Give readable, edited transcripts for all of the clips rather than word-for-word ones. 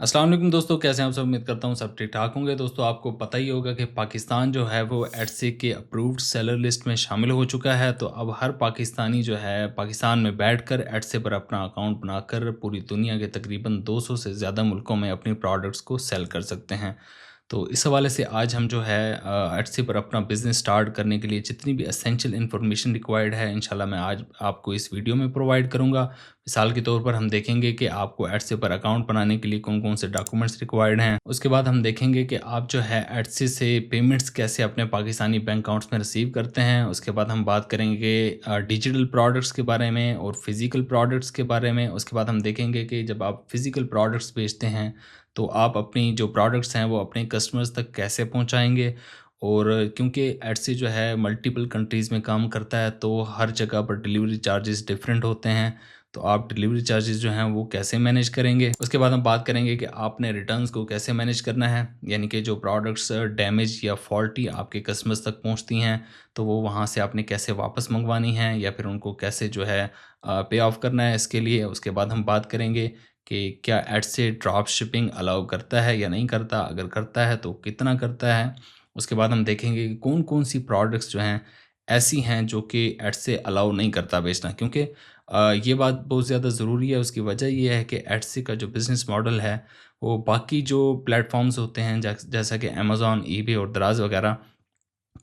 अस्सलाम वालेकुम दोस्तों, कैसे हैं आप सब? उम्मीद करता हूँ सब ठीक ठाक होंगे। दोस्तों, आपको पता ही होगा कि पाकिस्तान जो है वो एटसे के अप्रूव्ड सेलर लिस्ट में शामिल हो चुका है। तो अब हर पाकिस्तानी जो है पाकिस्तान में बैठकर एटसे पर अपना अकाउंट बनाकर पूरी दुनिया के तकरीबन 200 से ज़्यादा मुल्कों में अपनी प्रोडक्ट्स को सेल कर सकते हैं। तो इस हवाले से आज हम जो है एटसे पर अपना बिज़नेस स्टार्ट करने के लिए जितनी भी एसेंशियल इन्फॉर्मेशन रिक्वायर्ड है, इंशाल्लाह मैं आज आपको इस वीडियो में प्रोवाइड करूँगा। मिसाल के तौर पर हम देखेंगे कि आपको एटसे पर अकाउंट बनाने के लिए कौन-कौन से डॉक्यूमेंट्स रिक्वायर्ड हैं। उसके बाद हम देखेंगे कि आप जो है एटसे से पेमेंट्स कैसे अपने पाकिस्तानी बैंक अकाउंट्स में रिसीव करते हैं। उसके बाद हम बात करेंगे डिजिटल प्रोडक्ट्स के बारे में और फिज़िकल प्रोडक्ट्स के बारे में। उसके बाद हम देखेंगे कि जब आप फिज़िकल प्रोडक्ट्स बेचते हैं, तो आप अपनी जो प्रोडक्ट्स हैं वो अपने कस्टमर्स तक कैसे पहुँचाएँगे। और क्योंकि एटसे जो है मल्टीपल कंट्रीज़ में काम करता है, तो हर जगह पर डिलीवरी चार्जेस डिफरेंट होते हैं। तो आप डिलीवरी चार्जेस जो हैं वो कैसे मैनेज करेंगे? उसके बाद हम बात करेंगे कि आपने रिटर्न्स को कैसे मैनेज करना है, यानी कि जो प्रोडक्ट्स डैमेज या फॉल्टी आपके कस्टमर्स तक पहुँचती हैं, तो वो वहाँ से आपने कैसे वापस मँगवानी हैं या फिर उनको कैसे जो है पे ऑफ करना है इसके लिए। उसके बाद हम बात करेंगे कि क्या एटसे ड्रॉप शिपिंग अलाउ करता है या नहीं करता? अगर करता है तो कितना करता है? उसके बाद हम देखेंगे कि कौन-कौन सी प्रोडक्ट्स जो हैं ऐसी हैं जो कि एटसे अलाउ नहीं करता बेचना, क्योंकि ये बात बहुत ज़्यादा ज़रूरी है। उसकी वजह ये है कि एटसे का जो बिज़नेस मॉडल है, वो बाकी जो प्लेटफ़ॉर्म्स होते हैं जैसा कि अमेज़न, ईबे और दराज़ वगैरह,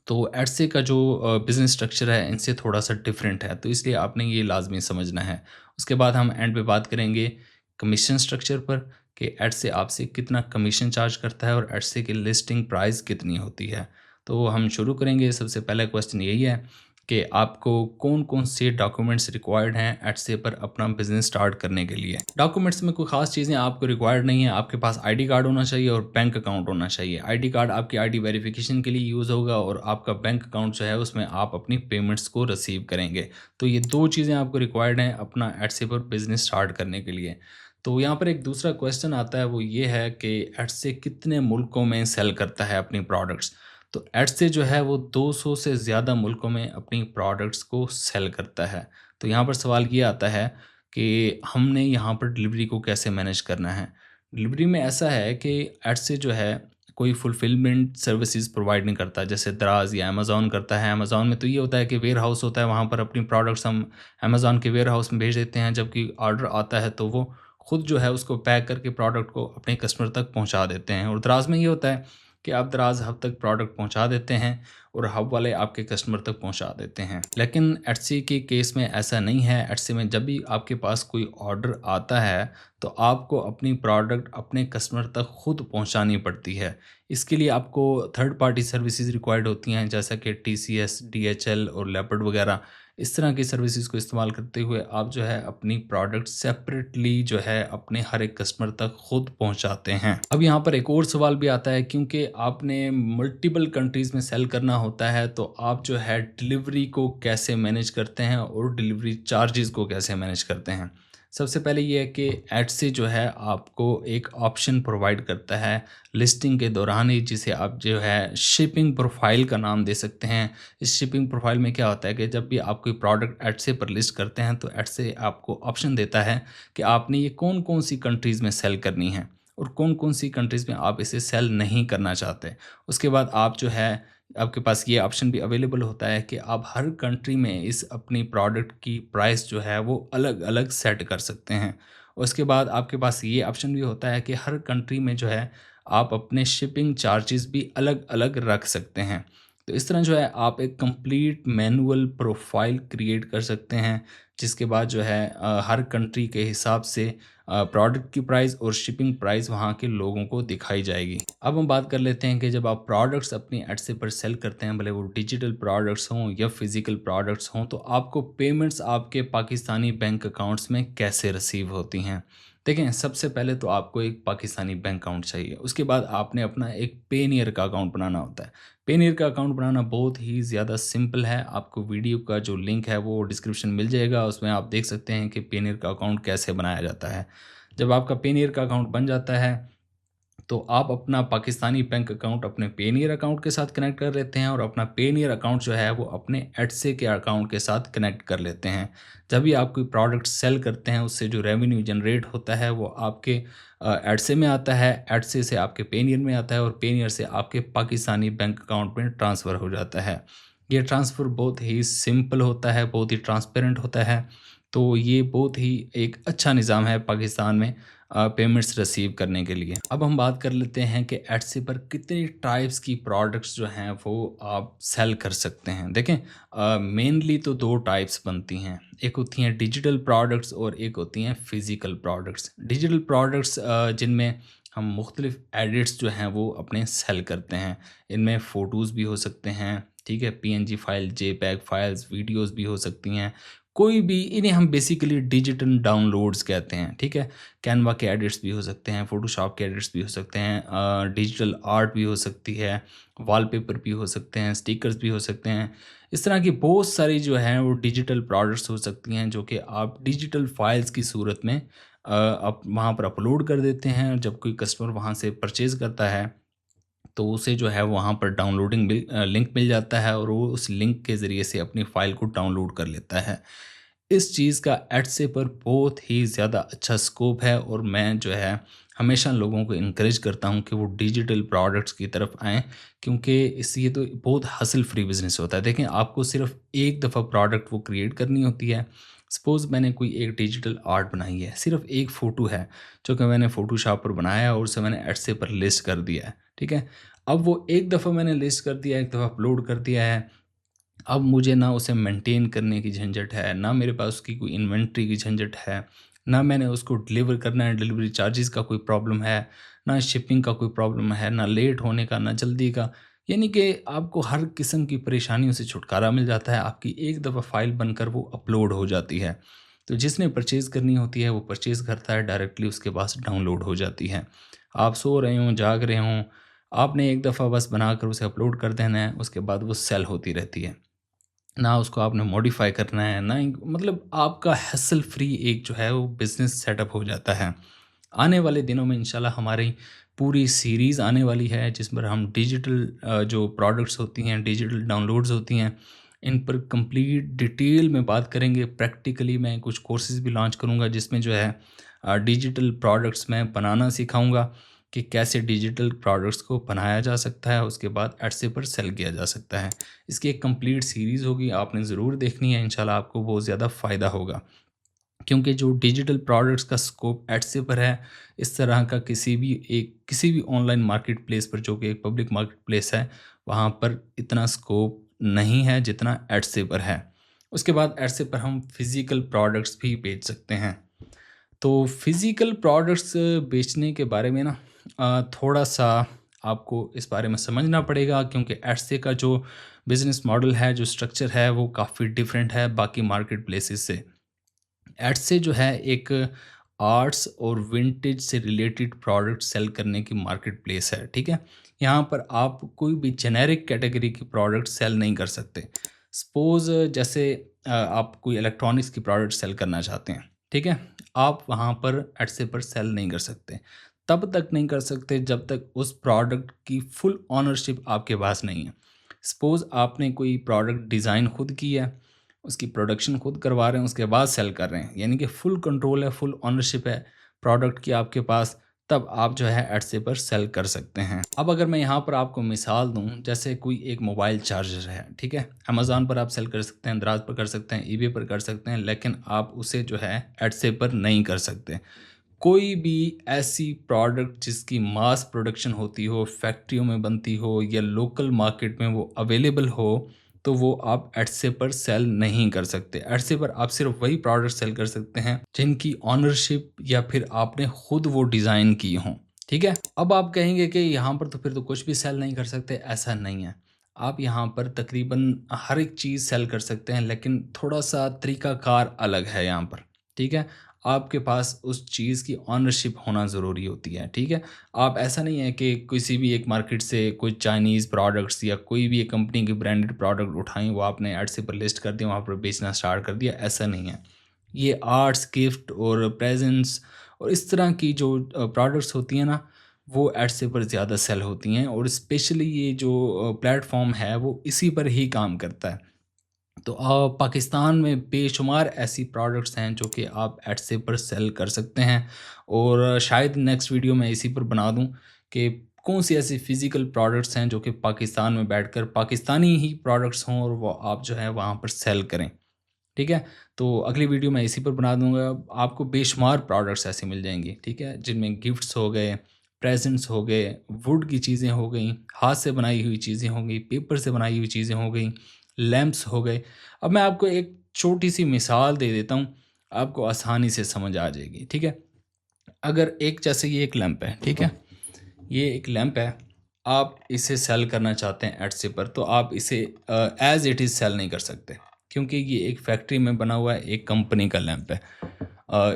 तो एटसे का जो बिज़नेस स्ट्रक्चर है इनसे थोड़ा-सा डिफरेंट है, तो इसलिए आपने ये लाज़मी समझना है। उसके बाद हम एंड पे बात करेंगे कमीशन स्ट्रक्चर पर कि एटसे आपसे कितना कमीशन चार्ज करता है और एटसे की लिस्टिंग प्राइस कितनी होती है। तो हम शुरू करेंगे, सबसे पहला क्वेश्चन यही है कि आपको कौन-कौन से डॉक्यूमेंट्स रिक्वायर्ड हैं एटसे पर अपना बिज़नेस स्टार्ट करने के लिए? डॉक्यूमेंट्स में कोई ख़ास चीज़ें आपको रिक्वायर्ड नहीं है, आपके पास आईडी कार्ड होना चाहिए और बैंक अकाउंट होना चाहिए। आईडी कार्ड आपकी आईडी वेरिफ़िकेशन के लिए यूज़ होगा और आपका बैंक अकाउंट जो है उसमें आप अपनी पेमेंट्स को रिसीव करेंगे। तो ये 2 चीज़ें आपको रिक्वायर्ड हैं अपना एटसे पर बिज़नेस स्टार्ट करने के लिए। तो यहाँ पर एक दूसरा क्वेश्चन आता है, वो ये है कि एटसे कितने मुल्कों में सेल करता है अपनी प्रोडक्ट्स? तो एटसे जो है वो 200 से ज़्यादा मुल्कों में अपनी प्रोडक्ट्स को सेल करता है। तो यहाँ पर सवाल ये आता है कि हमने यहाँ पर डिलीवरी को कैसे मैनेज करना है? डिलीवरी में ऐसा है कि एटसे जो है कोई फुलफ़िलमेंट सर्विसेज़ प्रोवाइड नहीं करता, जैसे दराज़ या अमेज़न करता है। अमेज़न में तो ये होता है कि वेयरहाउस होता है, वहाँ पर अपनी प्रोडक्ट्स हम अमेज़न के वेयरहाउस में भेज देते हैं, जबकि ऑर्डर आता है तो वो खुद जो है उसको पैक करके प्रोडक्ट को अपने कस्टमर तक पहुँचा देते हैं। और दराज़ में ये होता है कि आप दराज़ हब तक प्रोडक्ट पहुँचा देते हैं और हब वाले आपके कस्टमर तक पहुँचा देते हैं। लेकिन एटसे के केस में ऐसा नहीं है। एटसे में जब भी आपके पास कोई ऑर्डर आता है, तो आपको अपनी प्रोडक्ट अपने कस्टमर तक खुद पहुँचानी पड़ती है। इसके लिए आपको थर्ड पार्टी सर्विसेज़ रिक्वायर्ड होती हैं, जैसा कि टीसीएस, डीएचएल और लेपर्ड वगैरह। इस तरह की सर्विसेज़ को इस्तेमाल करते हुए आप जो है अपनी प्रोडक्ट सेपरेटली जो है अपने हर एक कस्टमर तक खुद पहुँचाते हैं। अब यहाँ पर एक और सवाल भी आता है, क्योंकि आपने मल्टीपल कंट्रीज़ में सेल करना होता है, तो आप जो है डिलीवरी को कैसे मैनेज करते हैं और डिलीवरी चार्जेज़ को कैसे मैनेज करते हैं? सबसे पहले ये है कि एटसे जो है आपको एक ऑप्शन प्रोवाइड करता है लिस्टिंग के दौरान ही, जिसे आप जो है शिपिंग प्रोफ़ाइल का नाम दे सकते हैं। इस शिपिंग प्रोफ़ाइल में क्या होता है कि जब भी आप कोई प्रोडक्ट एटसे पर लिस्ट करते हैं, तो एटसे आपको ऑप्शन देता है कि आपने ये कौन-कौन सी कंट्रीज़ में सेल करनी है और कौन-कौन सी कंट्रीज़ में आप इसे सेल नहीं करना चाहते। उसके बाद आप जो है आपके पास ये ऑप्शन भी अवेलेबल होता है कि आप हर कंट्री में इस अपनी प्रोडक्ट की प्राइस जो है वो अलग-अलग सेट कर सकते हैं। उसके बाद आपके पास ये ऑप्शन भी होता है कि हर कंट्री में जो है आप अपने शिपिंग चार्जेस भी अलग-अलग रख सकते हैं। तो इस तरह जो है आप एक कंप्लीट मैनुअल प्रोफ़ाइल क्रिएट कर सकते हैं, जिसके बाद जो है हर कंट्री के हिसाब से प्रोडक्ट की प्राइस और शिपिंग प्राइस वहाँ के लोगों को दिखाई जाएगी। अब हम बात कर लेते हैं कि जब आप प्रोडक्ट्स अपनी एटसे पर सेल करते हैं, भले वो डिजिटल प्रोडक्ट्स हों या फिज़िकल प्रोडक्ट्स हों, तो आपको पेमेंट्स आपके पाकिस्तानी बैंक अकाउंट्स में कैसे रिसीव होती हैं? देखें, सबसे पहले तो आपको एक पाकिस्तानी बैंक अकाउंट चाहिए। उसके बाद आपने अपना एक पेनीयर का अकाउंट बनाना होता है। पेनीयर का अकाउंट बनाना बहुत ही ज़्यादा सिंपल है। आपको वीडियो का जो लिंक है वो डिस्क्रिप्शन मिल जाएगा, उसमें आप देख सकते हैं कि पेनीयर का अकाउंट कैसे बनाया जाता है। जब आपका पेनीयर का अकाउंट बन जाता है, तो आप अपना पाकिस्तानी बैंक अकाउंट अपने पेनियर अकाउंट के साथ कनेक्ट कर लेते हैं और अपना पेनियर अकाउंट जो है वो अपने एडसे के अकाउंट के साथ कनेक्ट कर लेते हैं। जब भी आप कोई प्रोडक्ट सेल करते हैं उससे जो रेवेन्यू जनरेट होता है वो आपके एडसे में आता है, एडसे से आपके पेनियर में आता है और पेनियर से आपके पाकिस्तानी बैंक अकाउंट में ट्रांसफ़र हो जाता है। ये ट्रांसफ़र बहुत ही सिंपल होता है, बहुत ही ट्रांसपेरेंट होता है। तो ये बहुत ही एक अच्छा निज़ाम है पाकिस्तान में पेमेंट्स रिसीव करने के लिए। अब हम बात कर लेते हैं कि एटसी पर कितनी टाइप्स की प्रोडक्ट्स जो हैं वो आप सेल कर सकते हैं। देखें, मेनली तो 2 टाइप्स बनती हैं। एक होती हैं डिजिटल प्रोडक्ट्स और एक होती हैं फ़िज़िकल प्रोडक्ट्स। डिजिटल प्रोडक्ट्स जिनमें हम मुख्तलिफ़ एडिट्स जो हैं वो अपने सेल करते हैं। इनमें फ़ोटोज़ भी हो सकते हैं, ठीक है? PNG file, JPEG files, videos भी हो सकती हैं। कोई भी इन्हें हम बेसिकली डिजिटल डाउनलोड्स कहते हैं, ठीक है? कैनवा के एडिट्स भी हो सकते हैं, फ़ोटोशॉप के एडिट्स भी हो सकते हैं, डिजिटल आर्ट भी हो सकती है, वॉलपेपर भी हो सकते हैं, स्टिकर्स भी हो सकते हैं। इस तरह की बहुत सारी जो हैं वो डिजिटल प्रोडक्ट्स हो सकती हैं जो कि आप डिजिटल फाइल्स की सूरत में आप वहाँ पर अपलोड कर देते हैं। जब कोई कस्टमर वहाँ से परचेज़ करता है तो उसे जो है वहाँ पर डाउनलोडिंग लिंक मिल जाता है और वो उस लिंक के ज़रिए से अपनी फ़ाइल को डाउनलोड कर लेता है। इस चीज़ का एडसे पर बहुत ही ज़्यादा अच्छा स्कोप है और मैं जो है हमेशा लोगों को इनकरेज करता हूँ कि वो डिजिटल प्रोडक्ट्स की तरफ आएँ, क्योंकि इससे ये तो बहुत हासिल फ्री बिज़नेस होता है। देखें, आपको सिर्फ़ एक दफ़ा प्रोडक्ट वो क्रिएट करनी होती है। सपोज़ मैंने कोई एक डिजिटल आर्ट बनाई है, सिर्फ़ एक फ़ोटो है जो कि मैंने फ़ोटोशॉप पर बनाया है और उसे मैंने एडसे पर लिस्ट कर दिया है, ठीक है? अब वो एक दफ़ा मैंने लिस्ट कर दिया है, एक दफ़ा अपलोड कर दिया है। अब मुझे ना उसे मेंटेन करने की झंझट है, ना मेरे पास उसकी कोई इन्वेंटरी की झंझट है, ना मैंने उसको डिलीवर करना है, डिलीवरी चार्जेस का कोई प्रॉब्लम है, ना शिपिंग का कोई प्रॉब्लम है, ना लेट होने का, ना जल्दी का। यानी कि आपको हर किस्म की परेशानियों से छुटकारा मिल जाता है, आपकी एक दफ़ा फ़ाइल बनकर वो अपलोड हो जाती है। तो जिसने परचेज़ करनी होती है वो परचेज़ करता है, डायरेक्टली उसके पास डाउनलोड हो जाती है। आप सो रहे हों, जाग रहे हों, आपने एक दफ़ा बस बनाकर उसे अपलोड कर देना है, उसके बाद वो सेल होती रहती है। ना उसको आपने मॉडिफ़ाई करना है, ना ही मतलब आपका हैसल फ्री एक जो है वो बिज़नेस सेटअप हो जाता है। आने वाले दिनों में इंशाल्लाह हमारी पूरी सीरीज़ आने वाली है जिस पर हम डिजिटल जो प्रोडक्ट्स होती हैं, डिजिटल डाउनलोड्स होती हैं, इन पर कंप्लीट डिटेल में बात करेंगे। प्रैक्टिकली मैं कुछ कोर्सेज़ भी लॉन्च करूँगा जिसमें जो है डिजिटल प्रोडक्ट्स मैं बनाना सिखाऊँगा कि कैसे डिजिटल प्रोडक्ट्स को बनाया जा सकता है, उसके बाद एट्से पर सेल किया जा सकता है। इसकी एक कंप्लीट सीरीज़ होगी, आपने ज़रूर देखनी है, इंशाल्लाह आपको बहुत ज़्यादा फ़ायदा होगा। क्योंकि जो डिजिटल प्रोडक्ट्स का स्कोप एट्से पर है, इस तरह का किसी भी ऑनलाइन मार्केट प्लेस पर जो कि एक पब्लिक मार्केट प्लेस है, वहाँ पर इतना स्कोप नहीं है जितना एट्से पर है। उसके बाद एट्से पर हम फिज़िकल प्रोडक्ट्स भी बेच सकते हैं। तो फिज़िकल प्रोडक्ट्स बेचने के बारे में ना थोड़ा-सा आपको इस बारे में समझना पड़ेगा, क्योंकि एट्से का जो बिज़नेस मॉडल है, जो स्ट्रक्चर है, वो काफ़ी डिफरेंट है बाकी मार्केट प्लेसेस से। एट्से जो है एक आर्ट्स और विंटेज से रिलेटेड प्रोडक्ट सेल करने की मार्केट प्लेस है, ठीक है? यहाँ पर आप कोई भी जेनेरिक कैटेगरी की प्रोडक्ट सेल नहीं कर सकते। सपोज़ जैसे आप कोई इलेक्ट्रॉनिक्स की प्रोडक्ट सेल करना चाहते हैं, ठीक है? आप वहाँ पर एट्से पर सेल नहीं कर सकते। तब तक नहीं कर सकते जब तक उस प्रोडक्ट की फुल ओनरशिप आपके पास नहीं है। सपोज़ आपने कोई प्रोडक्ट डिज़ाइन खुद की है, उसकी प्रोडक्शन खुद करवा रहे हैं, उसके बाद सेल कर रहे हैं, यानी कि फुल कंट्रोल है, फुल ओनरशिप है प्रोडक्ट की आपके पास, तब आप जो है एट्से पर सेल कर सकते हैं। अब अगर मैं यहाँ पर आपको मिसाल दूँ, जैसे कोई एक मोबाइल चार्जर है, ठीक है? अमेज़न पर आप सेल कर सकते हैं, दराज पर कर सकते हैं, ईबे पर कर सकते हैं, लेकिन आप उसे जो है एट्से पर नहीं कर सकते। कोई भी ऐसी प्रोडक्ट जिसकी मास प्रोडक्शन होती हो, फैक्ट्रियों में बनती हो या लोकल मार्केट में वो अवेलेबल हो, तो वो आप एट्से पर सेल नहीं कर सकते। एट्से पर आप सिर्फ वही प्रोडक्ट सेल कर सकते हैं जिनकी ओनरशिप या फिर आपने खुद वो डिज़ाइन की हों, ठीक है? अब आप कहेंगे कि यहाँ पर तो फिर तो कुछ भी सेल नहीं कर सकते, ऐसा नहीं है। आप यहाँ पर तकरीबन हर एक चीज़ सेल कर सकते हैं, लेकिन थोड़ा-सा तरीकाकार अलग है यहाँ पर, ठीक है? आपके पास उस चीज़ की ओनरशिप होना ज़रूरी होती है, ठीक है? आप ऐसा नहीं है कि किसी भी एक मार्केट से कोई चाइनीज़ प्रोडक्ट्स या कोई भी एक कंपनी की ब्रांडेड प्रोडक्ट उठाई, वो आपने एट्से पर लिस्ट कर दिया, वहाँ पर बेचना स्टार्ट कर दिया, ऐसा नहीं है। ये आर्ट्स, गिफ्ट और प्रेज़ेंट्स और इस तरह की जो प्रोडक्ट्स होती हैं ना, वो एडसे पर ज़्यादा सेल होती हैं, और स्पेशली ये जो प्लेटफॉर्म है वो इसी पर ही काम करता है। तो पाकिस्तान में बेशुमार ऐसी प्रोडक्ट्स हैं जो कि आप एडसे पर सेल कर सकते हैं, और शायद नेक्स्ट वीडियो में इसी पर बना दूं कि कौन सी ऐसी फिज़िकल प्रोडक्ट्स हैं जो कि पाकिस्तान में बैठकर पाकिस्तानी ही प्रोडक्ट्स हों और वो आप जो है वहाँ पर सेल करें। ठीक है? तो अगली वीडियो मैं इसी पर बना दूँगा। आपको बेशुमार प्रोडक्ट्स ऐसी मिल जाएँगी, ठीक है? जिनमें गिफ्ट्स हो गए, प्रेज़ेंट्स हो गए, वुड की चीज़ें हो गईं, हाथ से बनाई हुई चीज़ें हो गई, पेपर से बनाई हुई चीज़ें हो गईं, लैंप्स हो गए। अब मैं आपको एक छोटी-सी मिसाल दे देता हूँ, आपको आसानी से समझ आ जाएगी, ठीक है? अगर एक जैसे ये एक लैंप है, ठीक है? ये एक लैंप है, आप इसे सेल करना चाहते हैं एटसे पर, तो आप इसे एज़ इट इज़ सेल नहीं कर सकते, क्योंकि ये एक फैक्ट्री में बना हुआ है, एक कंपनी का लैंप है।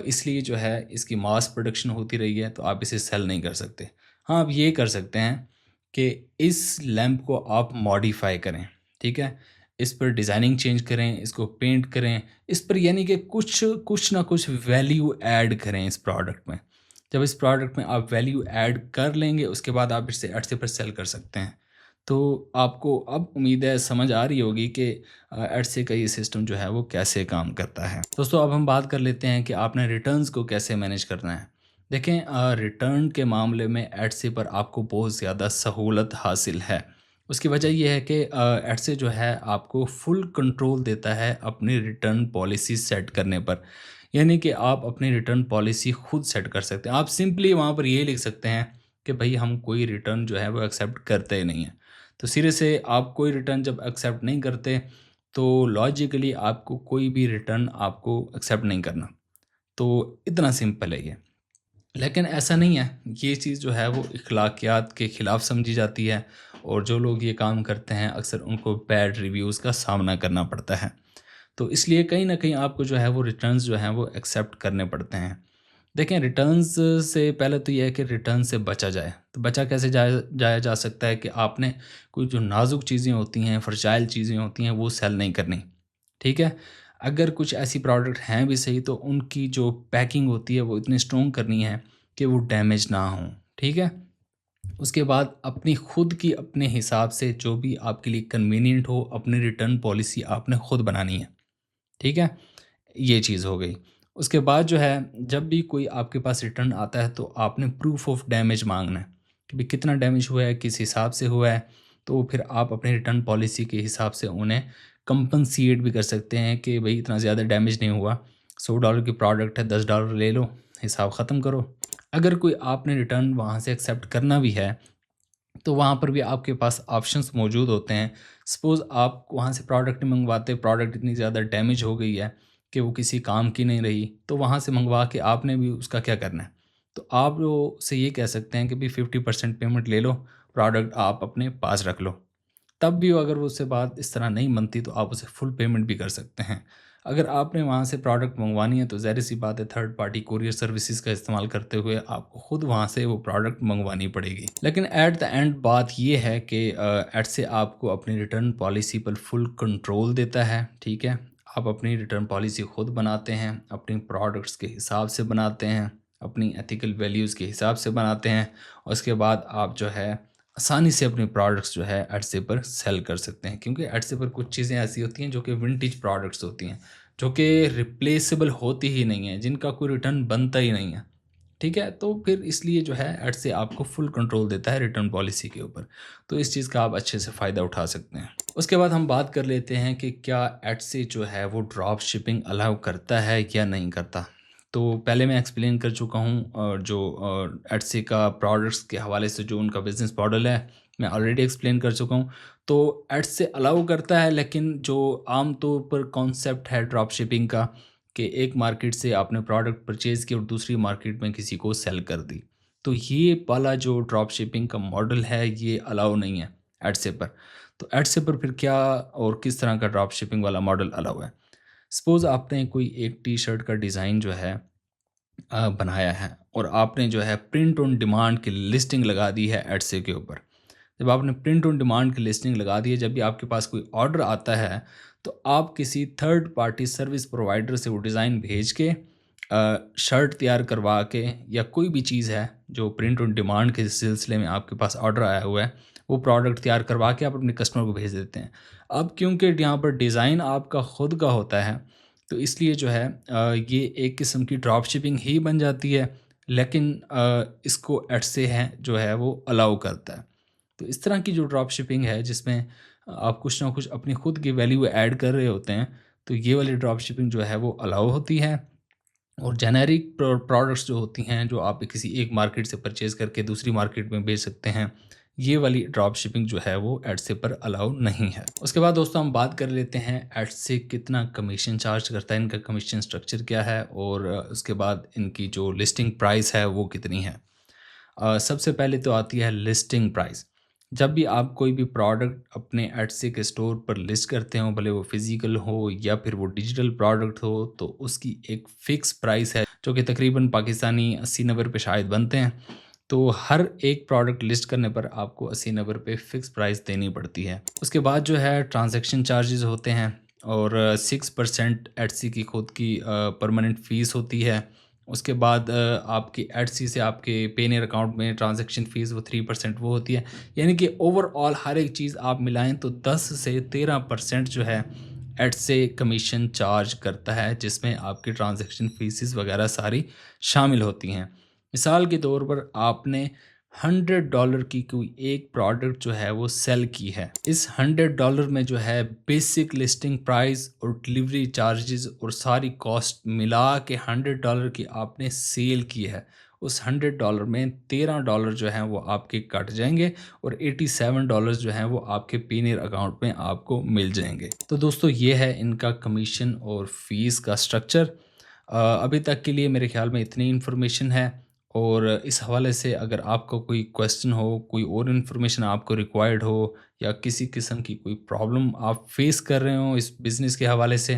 इसलिए जो है इसकी मास प्रोडक्शन होती रही है, तो आप इसे सेल नहीं कर सकते। हाँ, आप ये कर सकते हैं कि इस लैंप को आप मॉडिफ़ाई करें, ठीक है? इस पर डिज़ाइनिंग चेंज करें, इसको पेंट करें, इस पर यानी कि कुछ कुछ ना कुछ वैल्यू ऐड करें इस प्रोडक्ट में। जब इस प्रोडक्ट में आप वैल्यू ऐड कर लेंगे, उसके बाद आप इसे एट्से पर सेल कर सकते हैं। तो आपको अब उम्मीद है समझ आ रही होगी कि एट्से का ये सिस्टम जो है वो कैसे काम करता है। दोस्तों, अब हम बात कर लेते हैं कि आपने रिटर्न्स को कैसे मैनेज करना है। देखें, रिटर्न के मामले में एट्से पर आपको बहुत ज़्यादा सहूलत हासिल है। उसकी वजह ये है कि एट्से जो है आपको फुल कंट्रोल देता है अपनी रिटर्न पॉलिसी सेट करने पर। यानी कि आप अपनी रिटर्न पॉलिसी खुद सेट कर सकते हैं। आप सिंपली वहाँ पर ये लिख सकते हैं कि भई हम कोई रिटर्न जो है वो एक्सेप्ट करते ही नहीं हैं। तो सिरे से आप कोई रिटर्न जब एक्सेप्ट नहीं करते, तो लॉजिकली आपको कोई भी रिटर्न आपको एक्सेप्ट नहीं करना। तो इतना सिंपल है ये। लेकिन ऐसा नहीं है, ये चीज़ जो है वो अखलाकियात के ख़िलाफ़ समझी जाती है, और जो लोग ये काम करते हैं अक्सर उनको बैड रिव्यूज़ का सामना करना पड़ता है। तो इसलिए कहीं न कहीं आपको जो है वो रिटर्न्स जो हैं वो एक्सेप्ट करने पड़ते हैं। देखें, रिटर्न्स से पहले तो ये है कि रिटर्न से बचा जाए। तो बचा कैसे जाया जाया जा सकता है कि आपने कोई जो नाज़ुक चीज़ें होती हैं, फ्रजाइल चीज़ें होती हैं, वो सेल नहीं करनी, ठीक है? अगर कुछ ऐसी प्रोडक्ट हैं भी सही, तो उनकी जो पैकिंग होती है वो इतनी स्ट्रॉन्ग करनी है कि वो डैमेज ना हों, ठीक है? उसके बाद अपनी खुद की अपने हिसाब से जो भी आपके लिए कन्वीनिएंट हो, अपनी रिटर्न पॉलिसी आपने खुद बनानी है, ठीक है? ये चीज़ हो गई। उसके बाद जो है, जब भी कोई आपके पास रिटर्न आता है तो आपने प्रूफ ऑफ डैमेज माँगना है कि भई कितना डैमेज हुआ है, किस हिसाब से हुआ है। तो फिर आप अपनी रिटर्न पॉलिसी के हिसाब से उन्हें कंपनसेट भी कर सकते हैं कि भई इतना ज़्यादा डैमेज नहीं हुआ, $100 की प्रोडक्ट है, $10 ले लो, हिसाब ख़त्म करो। अगर कोई आपने रिटर्न वहाँ से एक्सेप्ट करना भी है, तो वहाँ पर भी आपके पास ऑप्शंस मौजूद होते हैं। सपोज़ आप वहाँ से प्रोडक्ट नहीं मंगवाते, प्रोडक्ट इतनी ज़्यादा डैमेज हो गई है कि वो किसी काम की नहीं रही, तो वहाँ से मंगवा के आपने भी उसका क्या करना है? तो आप उससे ये कह सकते हैं कि भई 50% पेमेंट ले लो, प्रोडक्ट आप अपने पास रख लो। तब भी अगर वो उससे बात इस तरह नहीं बनती, तो आप उसे फुल पेमेंट भी कर सकते हैं। अगर आपने वहाँ से प्रोडक्ट मँगवानी है, तो ज़ाहिर-सी बात है थर्ड पार्टी कोरियर सर्विसेज़ का इस्तेमाल करते हुए आपको खुद वहाँ से वो प्रोडक्ट मँगवानी पड़ेगी। लेकिन एट द एंड बात ये है कि एटसे आपको अपनी रिटर्न पॉलिसी पर फुल कंट्रोल देता है, ठीक है? आप अपनी रिटर्न पॉलिसी खुद बनाते हैं, अपनी प्रोडक्ट्स के हिसाब से बनाते हैं, अपनी एथिकल वैल्यूज़ के हिसाब से बनाते हैं, और उसके बाद आप जो है आसानी से अपने प्रोडक्ट्स जो है एटसे पर सेल कर सकते हैं, क्योंकि एटसे पर कुछ चीज़ें ऐसी होती हैं जो कि विंटेज प्रोडक्ट्स होती हैं, जो कि रिप्लेसेबल होती ही नहीं है, जिनका कोई रिटर्न बनता ही नहीं है, ठीक है? तो फिर इसलिए जो है एटसे आपको फुल कंट्रोल देता है रिटर्न पॉलिसी के ऊपर, तो इस चीज़ का आप अच्छे से फ़ायदा उठा सकते हैं। उसके बाद हम बात कर लेते हैं कि क्या एटसे जो है वो ड्रॉप शिपिंग अलाउ करता है या नहीं करता। तो पहले मैं एक्सप्लेन कर चुका हूँ, जो एटसी का प्रोडक्ट्स के हवाले से जो उनका बिज़नेस मॉडल है, मैं ऑलरेडी एक्सप्लेन कर चुका हूँ। तो एटसे अलाउ करता है, लेकिन जो आम तौर पर कॉन्सेप्ट है ड्रॉप शिपिंग का, कि एक मार्केट से आपने प्रोडक्ट परचेज़ की और दूसरी मार्केट में किसी को सेल कर दी। तो ये वाला जो ड्रॉप शिपिंग का मॉडल है, ये अलाउ नहीं है एटसे पर। तो एटसे पर फिर क्या और किस तरह का ड्रॉप शिपिंग वाला मॉडल अलाउ है? सपोज़ आपने कोई एक टी-शर्ट का डिज़ाइन जो है बनाया है, और आपने जो है प्रिंट ऑन डिमांड की लिस्टिंग लगा दी है एडसे के ऊपर। जब आपने प्रिंट ऑन डिमांड की लिस्टिंग लगा दी है, जब भी आपके पास कोई ऑर्डर आता है, तो आप किसी थर्ड पार्टी सर्विस प्रोवाइडर से वो डिज़ाइन भेज के शर्ट तैयार करवा के या कोई भी चीज़ है जो प्रिंट ऑन डिमांड के सिलसिले में आपके पास ऑर्डर आया हुआ है, वो प्रोडक्ट तैयार करवा के आप अपने कस्टमर को भेज देते हैं। अब क्योंकि यहाँ पर डिज़ाइन आपका खुद का होता है, तो इसलिए जो है ये एक किस्म की ड्रॉप शिपिंग ही बन जाती है, लेकिन इसको एडसे है जो है वो अलाउ करता है। तो इस तरह की जो ड्रॉप शिपिंग है जिसमें आप कुछ ना कुछ अपनी खुद की वैल्यू ऐड कर रहे होते हैं, तो ये वाली ड्रॉप शिपिंग जो है वो अलाउ होती है। और जेनेरिक प्रोडक्ट्स जो होती हैं, जो आप किसी एक मार्केट से परचेज़ करके दूसरी मार्केट में बेच सकते हैं, ये वाली ड्रॉप शिपिंग जो है वो एडसे पर अलाउ नहीं है। उसके बाद दोस्तों हम बात कर लेते हैं एडसे कितना कमीशन चार्ज करता है, इनका कमीशन स्ट्रक्चर क्या है, और उसके बाद इनकी जो लिस्टिंग प्राइस है वो कितनी है। सबसे पहले तो आती है लिस्टिंग प्राइस। जब भी आप कोई भी प्रोडक्ट अपने एटसे के स्टोर पर लिस्ट करते हो, भले वो फिजिकल हो या फिर वो डिजिटल प्रोडक्ट हो, तो उसकी एक फ़िक्स प्राइस है जो कि तकरीबन पाकिस्तानी 80-90 रुपए शायद बनते हैं। तो हर एक प्रोडक्ट लिस्ट करने पर आपको 80-90 रुपए फ़िक्स प्राइस देनी पड़ती है। उसके बाद जो है ट्रांज़ैक्शन चार्जेज़ होते हैं, और 6% एटसी की खुद की परमानेंट फ़ीस होती है। उसके बाद आपकी एटसी से आपके पेनीयर अकाउंट में ट्रांजैक्शन फ़ीस वो 3% वो होती है। यानी कि ओवरऑल हर एक चीज़ आप मिलाएँ तो 10 से 13% जो है एटसे कमीशन चार्ज करता है, जिसमें आपकी ट्रांजैक्शन फ़ीसेस वगैरह सारी शामिल होती हैं। मिसाल के तौर पर आपने $100 की कोई एक प्रोडक्ट जो है वो सेल की है। इस $100 में जो है बेसिक लिस्टिंग प्राइस और डिलीवरी चार्जेस और सारी कॉस्ट मिला के $100 की आपने सेल की है। उस $100 में $13 जो हैं वो आपके कट जाएँगे, और $87 जो हैं वो आपके पेनीयर अकाउंट में आपको मिल जाएँगे। तो दोस्तों ये है इनका कमीशन और फ़ीस का स्ट्रक्चर। अभी तक के लिए मेरे ख़्याल में इतनी इन्फॉर्मेशन है, और इस हवाले से अगर आपका कोई क्वेश्चन हो, कोई और इन्फॉर्मेशन आपको रिक्वायर्ड हो, या किसी किस्म की कोई प्रॉब्लम आप फेस कर रहे हो इस बिज़नेस के हवाले से,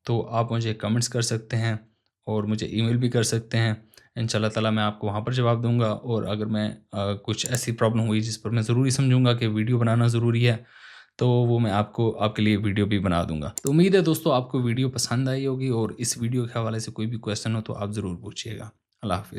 तो आप मुझे कमेंट्स कर सकते हैं और मुझे ईमेल भी कर सकते हैं। इंशाल्लाह ताला मैं आपको वहाँ पर जवाब दूँगा, और अगर मैं कुछ ऐसी प्रॉब्लम हुई जिस पर मैं ज़रूरी समझूँगा कि वीडियो बनाना ज़रूरी है, तो वो मैं आपको आपके लिए वीडियो भी बना दूँगा। तो उम्मीद है दोस्तों आपको वीडियो पसंद आई होगी, और इस वीडियो के हवाले से कोई भी क्वेश्चन हो तो आप ज़रूर पूछिएगा। अल्लाह हाफ़िज़।